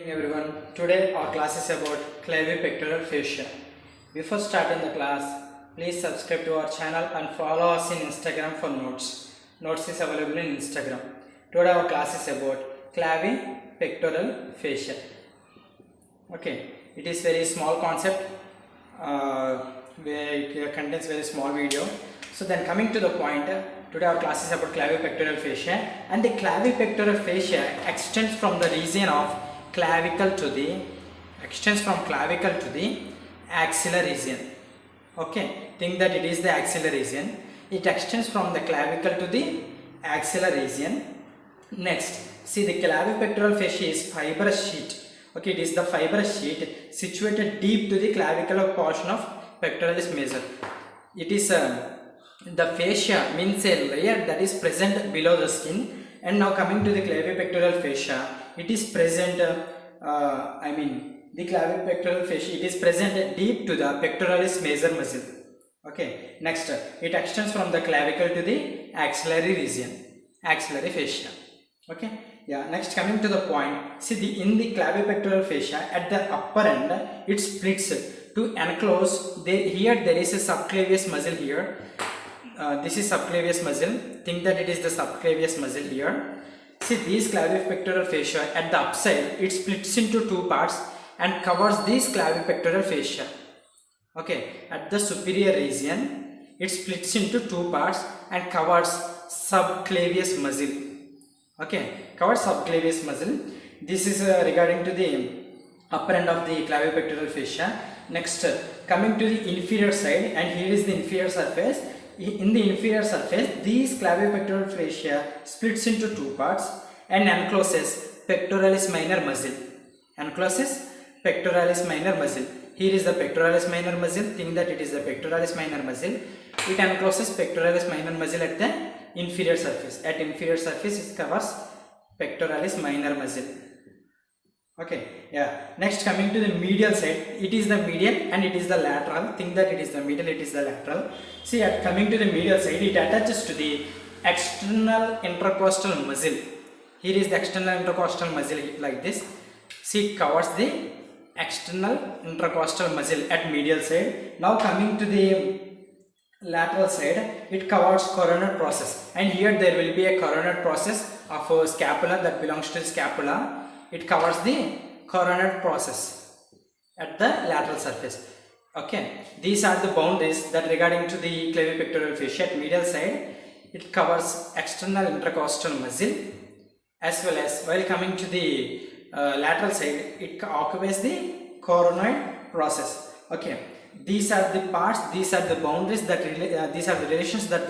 Good evening everyone. Today our class is about clavipectoral fascia. Before starting the class, please subscribe to our channel and follow us in Instagram for notes. Notes is available in Instagram. Today our class is about clavipectoral fascia. Okay, it is very small concept where it contains very small video. So then coming to the point, today our class is about clavipectoral fascia, and the clavipectoral fascia extends from the region of clavicle to the axillary region. Okay, think that it is the axillary region. It extends from the clavicle to the axillary region. Next, see, the clavipectoral fascia is fibrous sheet. Okay, it is the fibrous sheet situated deep to the clavicular portion of pectoralis major. It is the fascia means a layer that is present below the skin. And now coming to the clavipectoral fascia, it is present the clavipectoral fascia, it is present deep to the pectoralis major muscle. Okay, next, it extends from the clavicle to the axillary region, axillary fascia. Okay, yeah, next coming to the point, see, in the clavipectoral fascia at the upper end, it splits to enclose. Here there is a subclavius muscle here. This is subclavius muscle. Think that it is the subclavius muscle here. See, this clavipectoral fascia at the upside, it splits into two parts and covers this clavipectoral fascia. Okay, at the superior region, it splits into two parts and covers subclavius muscle. Okay, covers subclavius muscle. This is regarding to the upper end of the clavipectoral fascia. Next, coming to the inferior side, and here is the inferior surface. In the inferior surface, this clavipectoral fascia splits into two parts and encloses pectoralis minor muscle. Encloses pectoralis minor muscle. Here is the pectoralis minor muscle. Think that it is the pectoralis minor muscle. It encloses pectoralis minor muscle at the inferior surface. At inferior surface, it covers pectoralis minor muscle. Okay, yeah. Next, coming to the medial side, it is the medial and it is the lateral. Think that it is the medial, it is the lateral. See, at coming to the medial side, it attaches to the external intercostal muscle. Here is the external intercostal muscle like this. See, it covers the external intercostal muscle at medial side. Now coming to the lateral side, it covers coronal process, and here there will be a coronal process of a scapula that belongs to the scapula. It covers the coronal process at the lateral surface. Okay, these are the boundaries that regarding to the clavipectoral fascia. At medial side, it covers external intercostal muscle, as well as while coming to the lateral side, it occupies the coronoid process. Okay, these are the parts, these are the boundaries that these are the relations that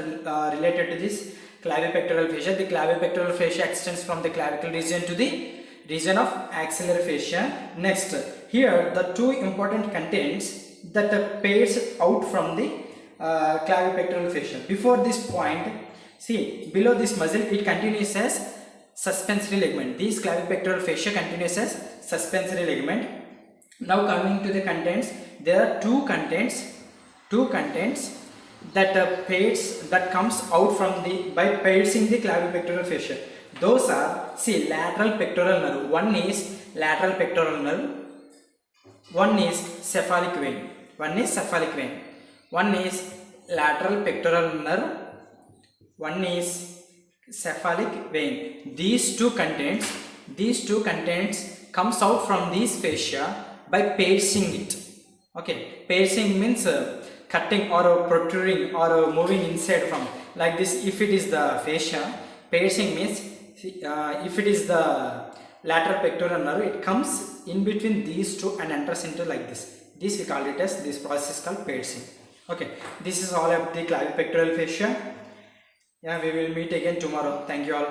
related to this clavipectoral fascia. The clavipectoral fascia extends from the clavicle region to the region of axillary fascia. Next, here the two important contents that pairs out from the clavipectoral fascia. Before this point, see, below this muscle, it continues as suspensory ligament. This clavipectoral fascia continues as suspensory ligament. Now coming to the contents, there are two contents that pairs that comes out from the by piercing the clavipectoral fascia. Those are, see, lateral pectoral nerve. One is lateral pectoral nerve. One is cephalic vein. One is cephalic vein. One is lateral pectoral nerve. One is cephalic vein. These two contents comes out from this fascia by piercing it. Okay, piercing means cutting or protruding or moving inside from, like this. If it is the fascia, piercing means if it is the lateral pectoral nerve, it comes in between these two and enters into like this. This we call it as, this process is called piercing. Okay, this is all about the clavipectoral fascia. Yeah, we will meet again tomorrow. Thank you all.